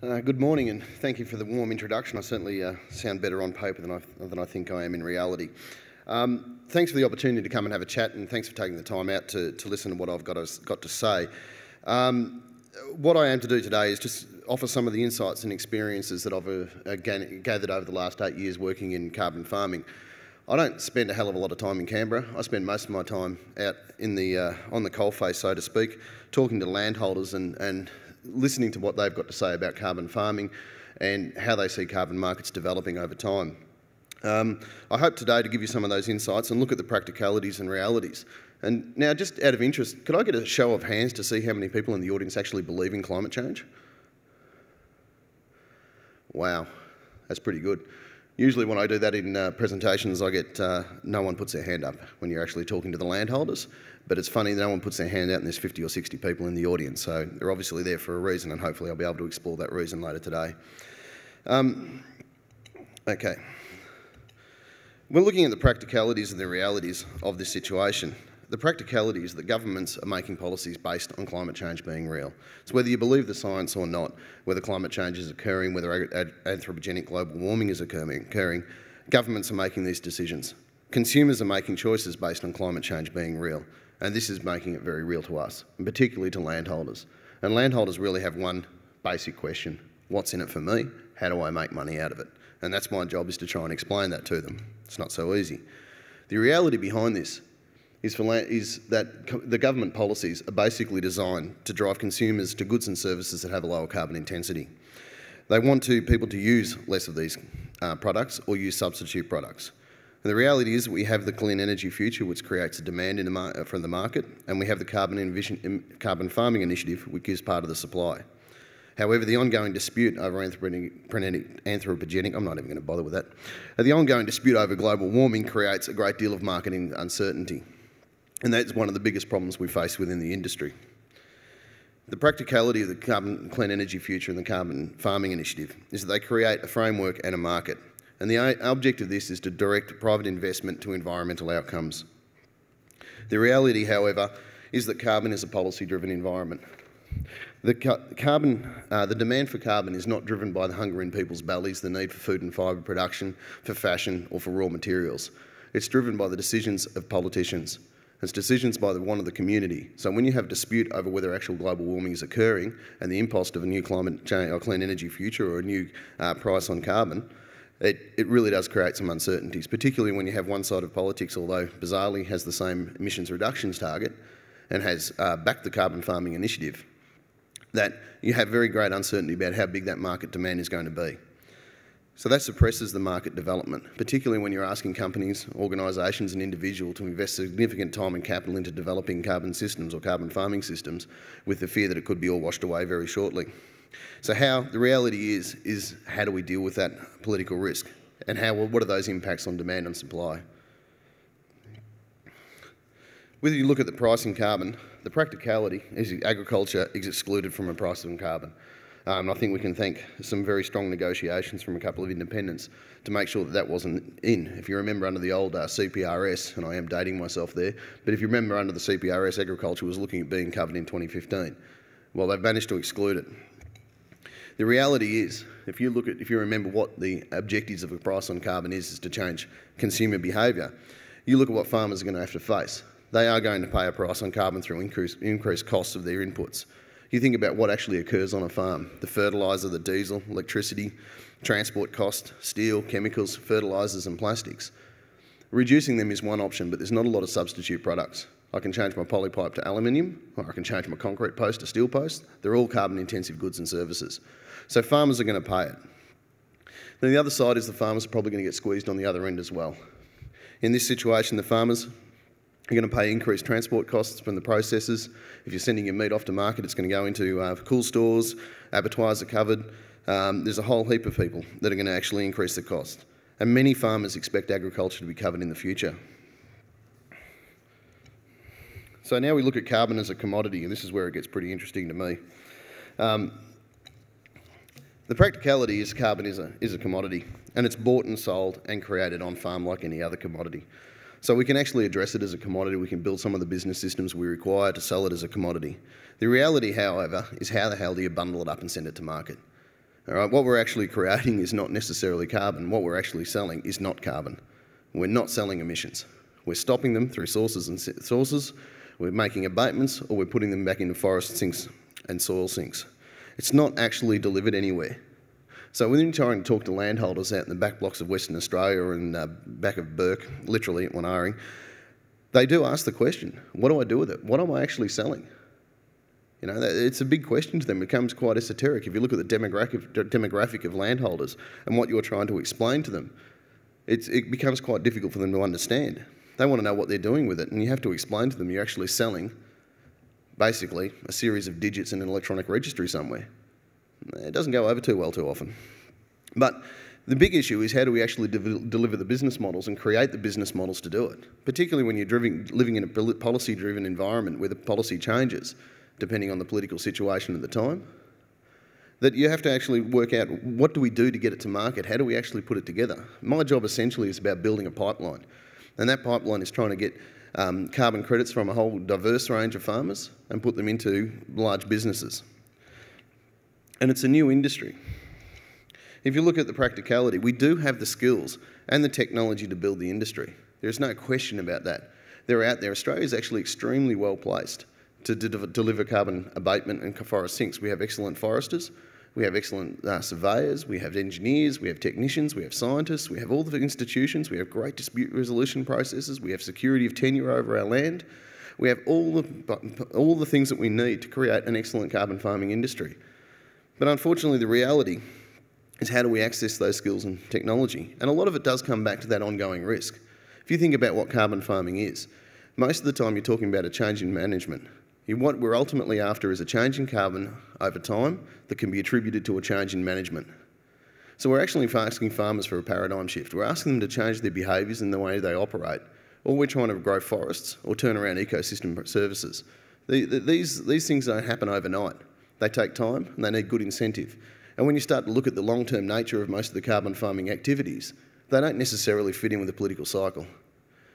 Good morning, and thank you for the warm introduction. I certainly sound better on paper than I think I am in reality. Thanks for the opportunity to come and have a chat, and thanks for taking the time out to listen to what I've got to say. What I am to do today is just offer some of the insights and experiences that I've gathered over the last 8 years working in carbon farming. I don't spend a hell of a lot of time in Canberra. I spend most of my time out in on the coalface, so to speak, talking to landholders and listening to what they've got to say about carbon farming and how they see carbon markets developing over time. I hope today to give you some of those insights and look at the practicalities and realities. And now, just out of interest, could I get a show of hands to see how many people in the audience actually believe in climate change? Wow, that's pretty good. Usually when I do that in presentations, I get no one puts their hand up when you're actually talking to the landholders. But it's funny that no one puts their hand out and there's 50 or 60 people in the audience. So they're obviously there for a reason, and hopefully I'll be able to explore that reason later today. Okay. We're looking at the practicalities and the realities of this situation. The practicalities that governments are making policies based on climate change being real. So whether you believe the science or not, whether climate change is occurring, whether anthropogenic global warming is occurring, governments are making these decisions. Consumers are making choices based on climate change being real, and this is making it very real to us, and particularly to landholders. And landholders really have one basic question: what's in it for me? How do I make money out of it? And that's my job, is to try and explain that to them. It's not so easy. The reality behind this is that the government policies are basically designed to drive consumers to goods and services that have a lower carbon intensity. They want people to use less of these products or use substitute products. And the reality is we have the clean energy future, which creates a demand from the market, and we have the carbon farming initiative, which is part of the supply. However, the ongoing dispute over anthropogenic, I'm not even going to bother with that. The ongoing dispute over global warming creates a great deal of marketing uncertainty. And that's one of the biggest problems we face within the industry. The practicality of the clean energy future and the carbon farming initiative is that they create a framework and a market. And the object of this is to direct private investment to environmental outcomes. The reality, however, is that carbon is a policy-driven environment. The demand for carbon is not driven by the hunger in people's bellies, the need for food and fibre production, for fashion or for raw materials. It's driven by the decisions of politicians. It's decisions by one of the community. So when you have dispute over whether actual global warming is occurring and the impost of a new climate change or clean energy future or a new price on carbon, it really does create some uncertainties, particularly when you have one side of politics, although bizarrely has the same emissions reductions target and has backed the carbon farming initiative, that you have very great uncertainty about how big that market demand is going to be. So that suppresses the market development, particularly when you're asking companies, organisations and individuals to invest significant time and capital into developing carbon systems or carbon farming systems with the fear that it could be all washed away very shortly. So the reality is how do we deal with that political risk, and what are those impacts on demand and supply? Whether you look at the price in carbon, the practicality is agriculture is excluded from a price on carbon. I think we can thank some very strong negotiations from a couple of independents to make sure that that wasn't in. If you remember under the old CPRS, and I am dating myself there, but if you remember under the CPRS, agriculture was looking at being covered in 2015. Well, they've managed to exclude it. The reality is, if you remember what the objectives of a price on carbon is to change consumer behaviour, you look at what farmers are going to have to face. They are going to pay a price on carbon through increased costs of their inputs. You think about what actually occurs on a farm: the fertiliser, the diesel, electricity, transport cost, steel, chemicals, fertilisers and plastics. Reducing them is one option, but there's not a lot of substitute products. I can change my polypipe to aluminium, or I can change my concrete post to steel post. They're all carbon intensive goods and services. So farmers are going to pay it. Then the other side is the farmers are probably going to get squeezed on the other end as well. In this situation, the farmers are going to pay increased transport costs from the processors. If you're sending your meat off to market, it's going to go into cool stores, abattoirs are covered. There's a whole heap of people that are going to actually increase the cost. And many farmers expect agriculture to be covered in the future. So now we look at carbon as a commodity, and this is where it gets pretty interesting to me. The practicality is carbon is a commodity, and it's bought and sold and created on farm like any other commodity. So we can actually address it as a commodity. We can build some of the business systems we require to sell it as a commodity. The reality, however, is how the hell do you bundle it up and send it to market? All right, what we're actually creating is not necessarily carbon. What we're actually selling is not carbon. We're not selling emissions. We're stopping them through sources. We're making abatements, or we're putting them back into forest sinks and soil sinks. It's not actually delivered anywhere. So when you're trying to talk to landholders out in the back blocks of Western Australia and back of Burke, literally at Wanaring, they do ask the question, what do I do with it? What am I actually selling? You know, it's a big question to them. It becomes quite esoteric. If you look at the demographic of landholders and what you're trying to explain to them, it becomes quite difficult for them to understand. They want to know what they're doing with it, and you have to explain to them you're actually selling, basically, a series of digits in an electronic registry somewhere. It doesn't go over too well too often. But the big issue is how do we actually deliver the business models and create the business models to do it, particularly when you're living in a policy-driven environment where the policy changes depending on the political situation at the time, that you have to actually work out what do we do to get it to market, how do we actually put it together. My job essentially is about building a pipeline, and that pipeline is trying to get carbon credits from a whole diverse range of farmers and put them into large businesses. And it's a new industry. If you look at the practicality, we do have the skills and the technology to build the industry. There's no question about that. They're out there. Australia is actually extremely well placed to deliver carbon abatement and forest sinks. We have excellent foresters, we have excellent surveyors, we have engineers, we have technicians, we have scientists, we have all the institutions, we have great dispute resolution processes, we have security of tenure over our land, we have all the things that we need to create an excellent carbon farming industry. But unfortunately, the reality is how do we access those skills and technology? And a lot of it does come back to that ongoing risk. If you think about what carbon farming is, most of the time you're talking about a change in management. What we're ultimately after is a change in carbon over time that can be attributed to a change in management. So we're actually asking farmers for a paradigm shift. We're asking them to change their behaviours and the way they operate. Or we're trying to grow forests or turn around ecosystem services. These things don't happen overnight. They take time and they need good incentive. And when you start to look at the long-term nature of most of the carbon farming activities, they don't necessarily fit in with the political cycle.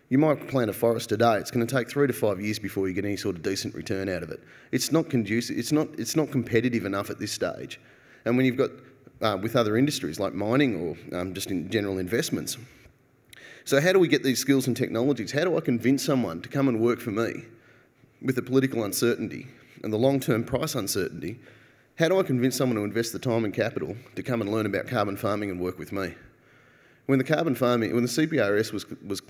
You might plant a forest today, it's going to take 3 to 5 years before you get any sort of decent return out of it. It's not conducive, it's not competitive enough at this stage. And when you've got, with other industries like mining or just in general investments. So how do we get these skills and technologies? How do I convince someone to come and work for me with the political uncertainty and the long-term price uncertainty? How do I convince someone to invest the time and capital to come and learn about carbon farming and work with me? When the CPRS was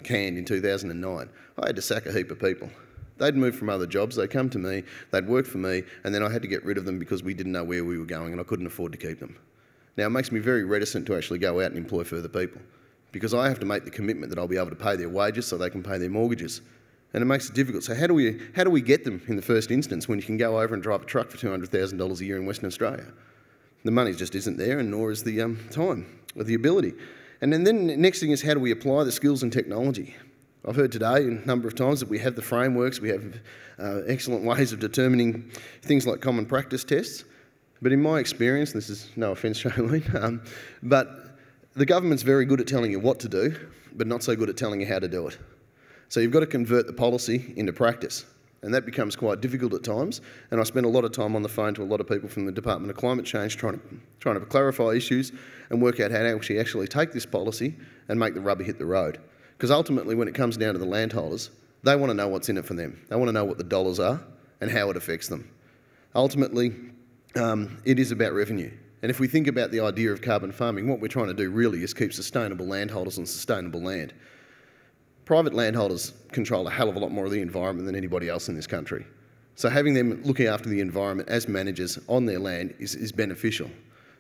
canned in 2009, I had to sack a heap of people. They'd moved from other jobs, they'd come to me, they'd work for me, and then I had to get rid of them because we didn't know where we were going and I couldn't afford to keep them. Now, it makes me very reticent to actually go out and employ further people because I have to make the commitment that I'll be able to pay their wages so they can pay their mortgages. And it makes it difficult. So how do we get them in the first instance when you can go over and drive a truck for $200,000 a year in Western Australia? The money just isn't there, and nor is the time or the ability. And then the next thing is how do we apply the skills and technology? I've heard today a number of times that we have the frameworks, we have excellent ways of determining things like common practice tests. But in my experience, this is no offence, Shailene, but the government's very good at telling you what to do, but not so good at telling you how to do it. So you've got to convert the policy into practice. And that becomes quite difficult at times. And I spend a lot of time on the phone to a lot of people from the Department of Climate Change trying to clarify issues and work out how to actually take this policy and make the rubber hit the road. Because ultimately, when it comes down to the landholders, they want to know what's in it for them. They want to know what the dollars are and how it affects them. Ultimately, it is about revenue. And if we think about the idea of carbon farming, what we're trying to do really is keep sustainable landholders on sustainable land. Private landholders control a hell of a lot more of the environment than anybody else in this country. So having them looking after the environment as managers on their land is beneficial.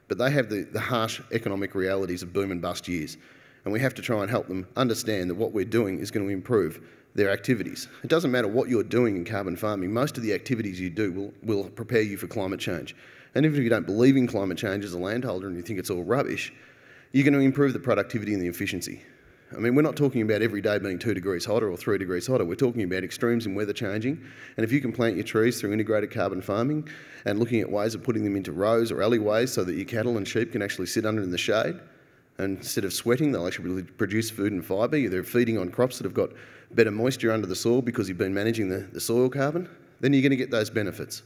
But they have the harsh economic realities of boom and bust years. And we have to try and help them understand that what we're doing is going to improve their activities. It doesn't matter what you're doing in carbon farming, most of the activities you do will prepare you for climate change. And even if you don't believe in climate change as a landholder and you think it's all rubbish, you're going to improve the productivity and the efficiency. I mean, we're not talking about every day being 2 degrees hotter or 3 degrees hotter. We're talking about extremes in weather changing. And if you can plant your trees through integrated carbon farming and looking at ways of putting them into rows or alleyways so that your cattle and sheep can actually sit under in the shade, and instead of sweating, they'll actually produce food and fibre. They're feeding on crops that have got better moisture under the soil because you've been managing the soil carbon. Then you're going to get those benefits.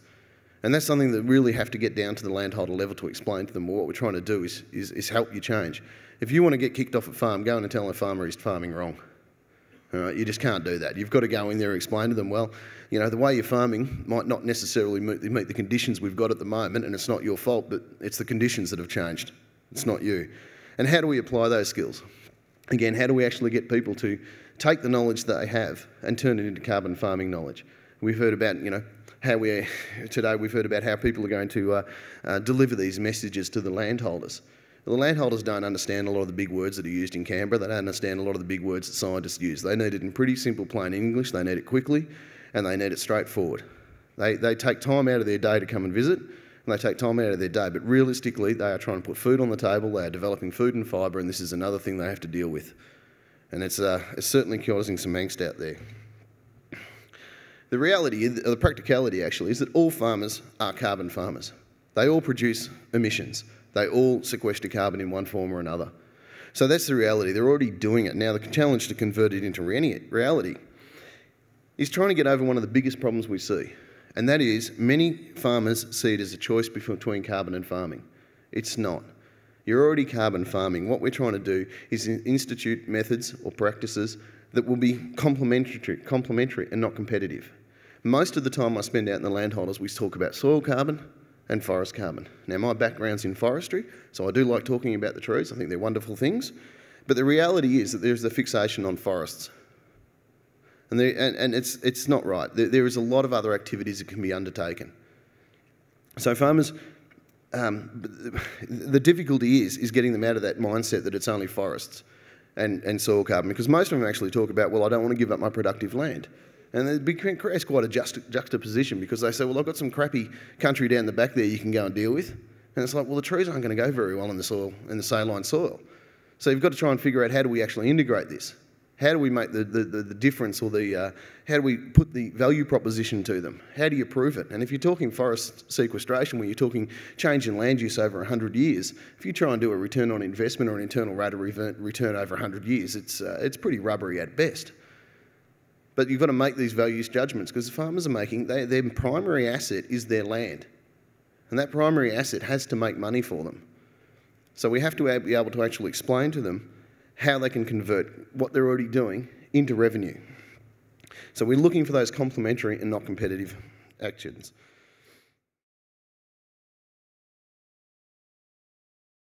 And that's something that really have to get down to the landholder level to explain to them, well, what we're trying to do is help you change. If you want to get kicked off a farm, go in and tell a farmer he's farming wrong. All right, you just can't do that. You've got to go in there and explain to them, well, you know, the way you're farming might not necessarily meet the conditions we've got at the moment, and it's not your fault, but it's the conditions that have changed. It's not you. And how do we apply those skills? Again, how do we actually get people to take the knowledge that they have and turn it into carbon farming knowledge? We've heard about, you know, today we've heard about how people are going to deliver these messages to the landholders. The landholders don't understand a lot of the big words that are used in Canberra. They don't understand a lot of the big words that scientists use. They need it in pretty simple, plain English. They need it quickly, and they need it straightforward. They take time out of their day to come and visit, and they take time out of their day. But realistically, they are trying to put food on the table. They are developing food and fibre, and this is another thing they have to deal with. And it's certainly causing some angst out there. The reality, the practicality actually, is that all farmers are carbon farmers. They all produce emissions. They all sequester carbon in one form or another. So that's the reality. They're already doing it. Now, the challenge to convert it into reality is trying to get over one of the biggest problems we see, and that is many farmers see it as a choice between carbon and farming. It's not. You're already carbon farming. What we're trying to do is institute methods or practices that will be complementary and not competitive. Most of the time I spend out in the landholders, we talk about soil carbon and forest carbon. Now, my background's in forestry, so I do like talking about the trees. I think they're wonderful things. But the reality is that there's a fixation on forests. And it's not right. There is a lot of other activities that can be undertaken. So farmers, the difficulty is getting them out of that mindset that it's only forests and soil carbon, because most of them actually talk about, well, I don't want to give up my productive land. And it creates quite a juxtaposition, because they say, well, I've got some crappy country down the back there you can go and deal with. And it's like, well, the trees aren't going to go very well in the soil, in the saline soil. So you've got to try and figure out, how do we actually integrate this? How do we make the difference, or how do we put the value proposition to them? How do you prove it? And if you're talking forest sequestration, where you're talking change in land use over 100 years, if you try and do a return on investment or an internal rate of return over 100 years, it's pretty rubbery at best. But you've got to make these values judgments, because the farmers are making, their primary asset is their land. And that primary asset has to make money for them. So we have to be able to actually explain to them how they can convert what they're already doing into revenue. So we're looking for those complementary and not competitive actions.